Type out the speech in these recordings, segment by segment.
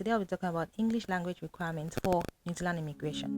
today I'll be talking about English language requirements for New Zealand immigration.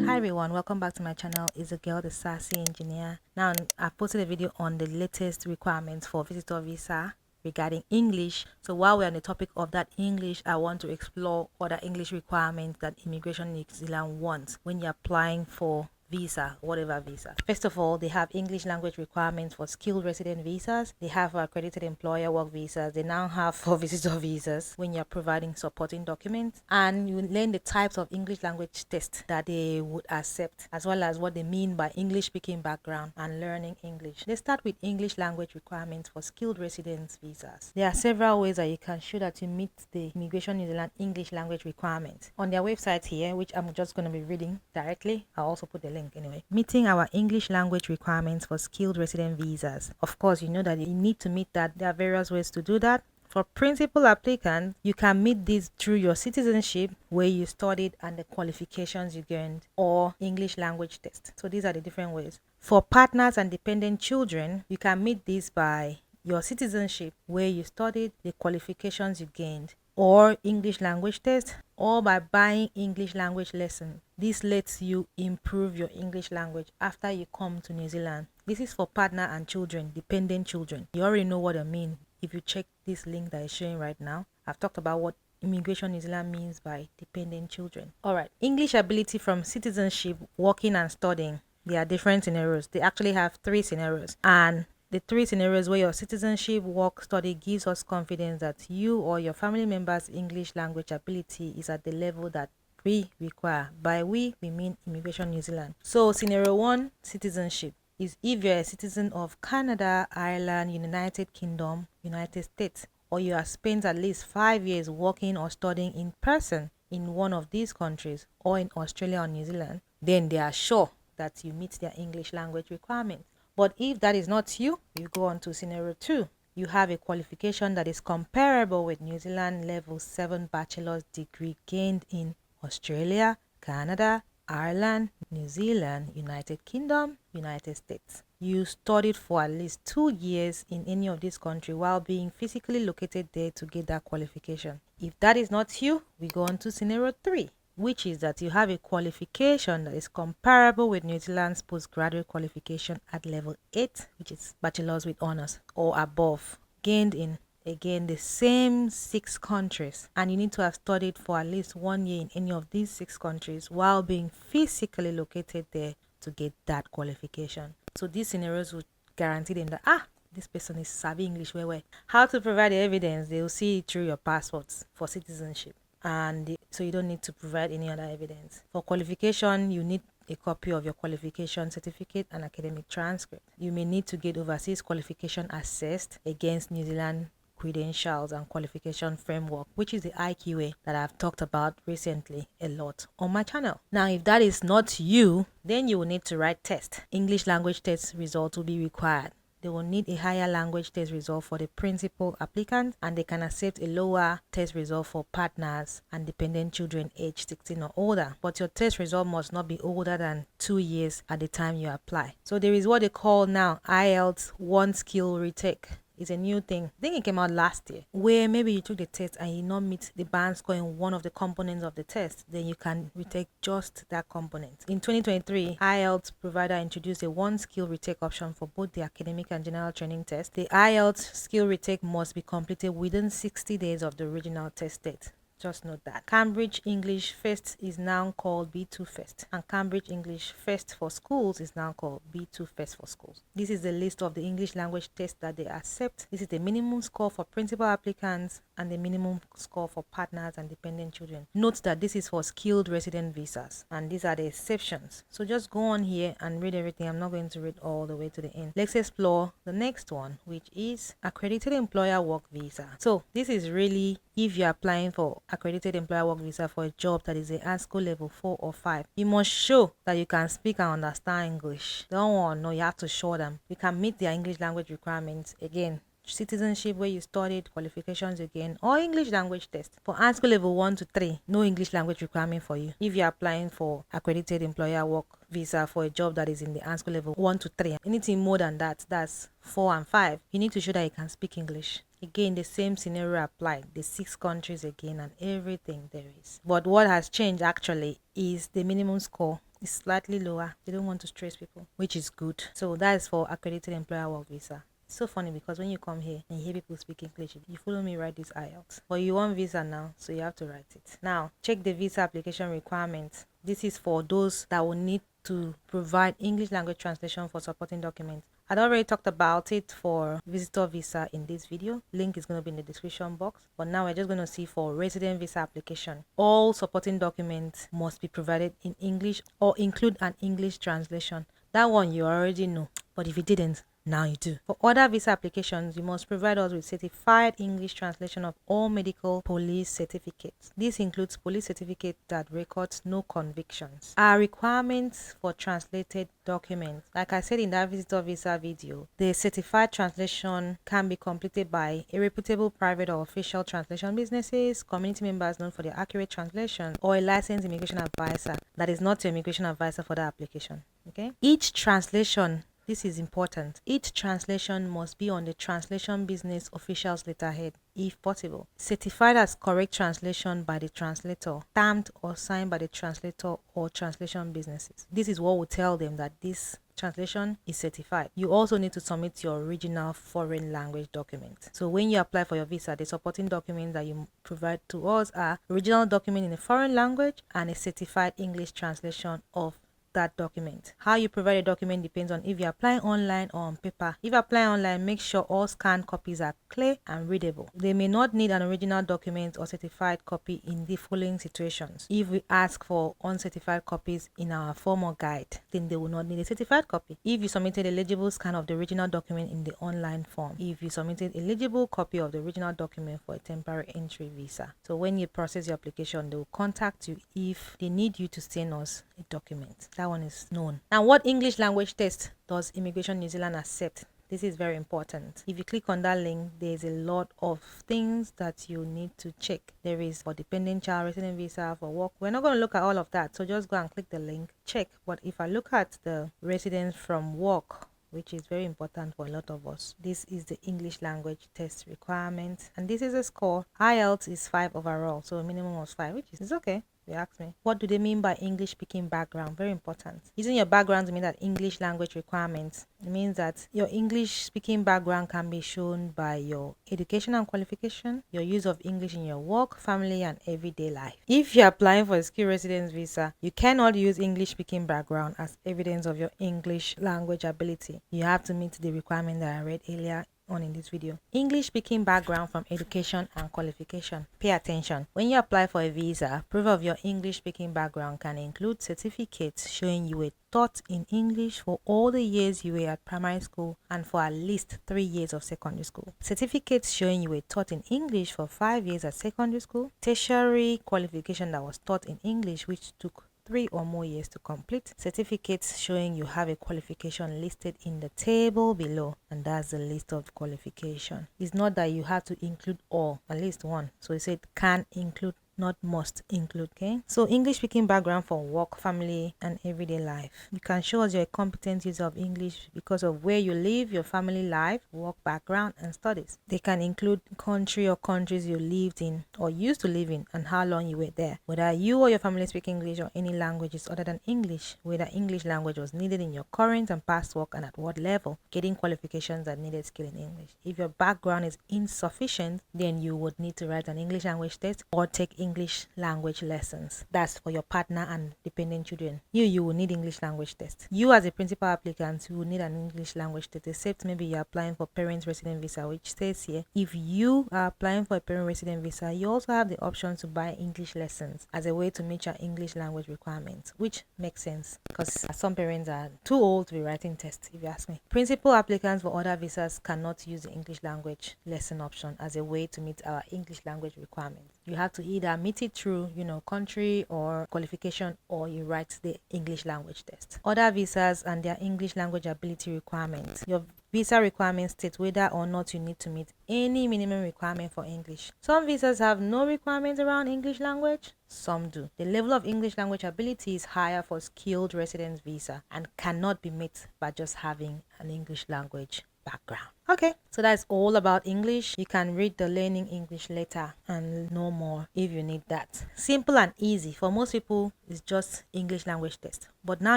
Hi everyone, welcome back to my channel. It's a girl, the Sassy engineer. Now I've posted a video on the latest requirements for visitor visa regarding English. So while we're on the topic of that English, I want to explore other English requirements that immigration New Zealand wants when you're applying for visa, whatever visa. First of all, they have English language requirements for skilled resident visas. They have accredited employer work visas. They now have for visitor visas when you're providing supporting documents, and you learn the types of English language tests that they would accept, as well as what they mean by English speaking background and learning English. They start with English language requirements for skilled residence visas. There are several ways that you can show that you meet the Immigration New Zealand English language requirements. On their website here, which I'm just going to be reading directly, I'll also put the link anyway. Meeting our English language requirements for skilled resident visas. Of course, you know that you need to meet that. There are various ways to do that. For principal applicants, you can meet these through your citizenship, where you studied, and the qualifications you gained, or English language test. So these are the different ways. For partners and dependent children, you can meet these by your citizenship, where you studied, the qualifications you gained, or English language test, or by buying English language lesson. This lets you improve your English language after you come to New Zealand. This is for partner and children, dependent children. You already know what I mean if you check this link that is showing right now. I've talked about what Immigration New Zealand means by dependent children. Alright, English ability from citizenship, working and studying. There are different scenarios. They actually have 3 scenarios, and the 3 scenarios where your citizenship, work, study gives us confidence that you or your family members' English language ability is at the level that we require. By we mean Immigration New Zealand. So scenario 1, citizenship, is if you're a citizen of Canada, Ireland, United Kingdom, United States, or you have spent at least 5 years working or studying in person in one of these countries, or in Australia or New Zealand, then they are sure that you meet their English language requirements. But if that is not you, you go on to scenario 2. You have a qualification that is comparable with New Zealand level 7 bachelor's degree gained in Australia, Canada, Ireland, New Zealand, United Kingdom, United States. You studied for at least 2 years in any of these countries while being physically located there to get that qualification. If that is not you, we go on to scenario 3. Which is that you have a qualification that is comparable with New Zealand's postgraduate qualification at level 8, which is bachelor's with honors or above, gained in, again, the same 6 countries, and you need to have studied for at least 1 year in any of these 6 countries while being physically located there to get that qualification. So these scenarios would guarantee them that this person is savvy English well. How to provide the evidence? They will see it through your passports for citizenship, and so you don't need to provide any other evidence. For qualification, you need a copy of your qualification certificate and academic transcript. You may need to get overseas qualification assessed against New Zealand credentials and qualification framework, which is the IQA that I've talked about recently a lot on my channel. Now, if that is not you, then you will need to write test. English language test results will be required. They will need a higher language test result for the principal applicant, and they can accept a lower test result for partners and dependent children aged 16 or older. But your test result must not be older than 2 years at the time you apply. So there is what they call now IELTS 1 skill retake. It's a new thing. I think it came out last year, where maybe you took the test and you not meet the band score in one of the components of the test, then you can retake just that component. In 2023, IELTS provider introduced a 1 skill retake option for both the academic and general training test. The IELTS skill retake must be completed within 60 days of the original test date. Just note that. Cambridge English First is now called B2 First, and Cambridge English First for schools is now called B2 First for schools. This is the list of the English language tests that they accept. This is the minimum score for principal applicants and the minimum score for partners and dependent children. Note that this is for skilled resident visas, and these are the exceptions. So just go on here and read everything. I'm not going to read all the way to the end. Let's explore the next one, which is accredited employer work visa. So this is really if you're applying for accredited employer work visa for a job that is a ASCO level 4 or 5, you must show that you can speak and understand English. Don't want no, you have to show them you can meet their English language requirements, again, citizenship where you studied, qualifications again, or English language test. For ANSCO level 1 to 3, no English language requirement for you. If you're applying for accredited employer work visa for a job that is in the ANSCO level 1 to 3, anything more than that, that's 4 and 5, you need to show that you can speak English. Again, the same scenario applied, the 6 countries again and everything there is. But what has changed actually is the minimum score is slightly lower. They don't want to stress people, which is good. So that is for accredited employer work visa. It's so funny because when you come here and you hear people speak English, you follow me write this IELTS. But you want visa now, so you have to write it. Now, check the visa application requirements. This is for those that will need to provide English language translation for supporting documents. I'd already talked about it for visitor visa in this video. Link is going to be in the description box. But now we're just going to see for resident visa application. All supporting documents must be provided in English or include an English translation. That one you already know. But if you didn't, now you do. For other visa applications, you must provide us with certified English translation of all medical police certificates. This includes police certificate that records no convictions. Our requirements for translated documents. Like I said in that visitor visa video, the certified translation can be completed by a reputable private or official translation businesses, community members known for their accurate translation, or a licensed immigration advisor that is not your immigration advisor for the application. Okay. Each translation, this is important. Each translation must be on the translation business official's letterhead, if possible. Certified as correct translation by the translator, stamped or signed by the translator or translation businesses. This is what will tell them that this translation is certified. You also need to submit your original foreign language document. So when you apply for your visa, the supporting documents that you provide to us are original document in a foreign language and a certified English translation of that document. How you provide a document depends on if you apply online or on paper. If you apply online, make sure all scanned copies are clear and readable. They may not need an original document or certified copy in the following situations. If we ask for uncertified copies in our form or guide, then they will not need a certified copy. If you submitted a legible scan of the original document in the online form, if you submitted a legible copy of the original document for a temporary entry visa. So when you process your application, they will contact you if they need you to send us a document. That one is known. Now, what English language test does Immigration New Zealand accept? This is very important. If you click on that link, there's a lot of things that you need to check. There is for dependent child, resident visa, for work. We're not going to look at all of that, so just go and click the link, check. But if I look at the residence from work, which is very important for a lot of us, this is the English language test requirement, and this is a score. IELTS is 5 overall, so a minimum of 5, which is okay. You ask me, what do they mean by English speaking background? Very important. Using your background to mean that English language requirements. It means that your English speaking background can be shown by your education and qualification, your use of English in your work, family, and everyday life. If you're applying for a skilled residence visa, you cannot use English speaking background as evidence of your English language ability. You have to meet the requirement that I read earlier on in this video. English speaking background from education and qualification. Pay attention. When you apply for a visa, proof of your English speaking background can include certificates showing you were taught in English for all the years you were at primary school and for at least 3 years of secondary school. Certificates showing you were taught in English for 5 years at secondary school. Tertiary qualification that was taught in English which took 3 or more years to complete. Certificates showing you have a qualification listed in the table below, and that's the list of qualification. It's not that you have to include all, at least one. So it said can include, not must include. Okay, so English speaking background for work, family, and everyday life. You can show us you're a competent user of English because of where you live, your family life, work background, and studies. They can include country or countries you lived in or used to live in and how long you were there. Whether you or your family speak English or any languages other than English, whether English language was needed in your current and past work and at what level, getting qualifications that needed skill in English. If your background is insufficient, then you would need to write an English language test or take English language lessons. That's for your partner and dependent children. You will need English language test. You as a principal applicant, you will need an English language test, except maybe you're applying for parent resident visa, which says here, if you are applying for a parent resident visa, you also have the option to buy English lessons as a way to meet your English language requirements, which makes sense because some parents are too old to be writing tests, if you ask me. Principal applicants for other visas cannot use the English language lesson option as a way to meet our English language requirements. You have to either meet it through, country or qualification, or you write the English language test. Other visas and their English language ability requirements. Your Visa requirements state whether or not you need to meet any minimum requirement for English. Some visas have no requirements around English language, some do. The level of English language ability is higher for skilled residence visa and cannot be met by just having an English language background. Okay, so that's all about English. You can read the learning English letter and know more if you need that. Simple and easy. For most people, it's just English language test. But now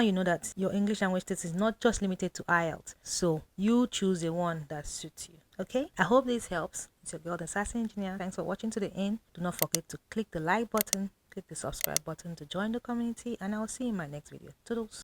you know that your English language test is not just limited to IELTS. So you choose the one that suits you. Okay, I hope this helps. It's your girl, the Sassy Engineer. Thanks for watching to the end. Do not forget to click the like button, click the subscribe button to join the community, and I'll see you in my next video. Toodles.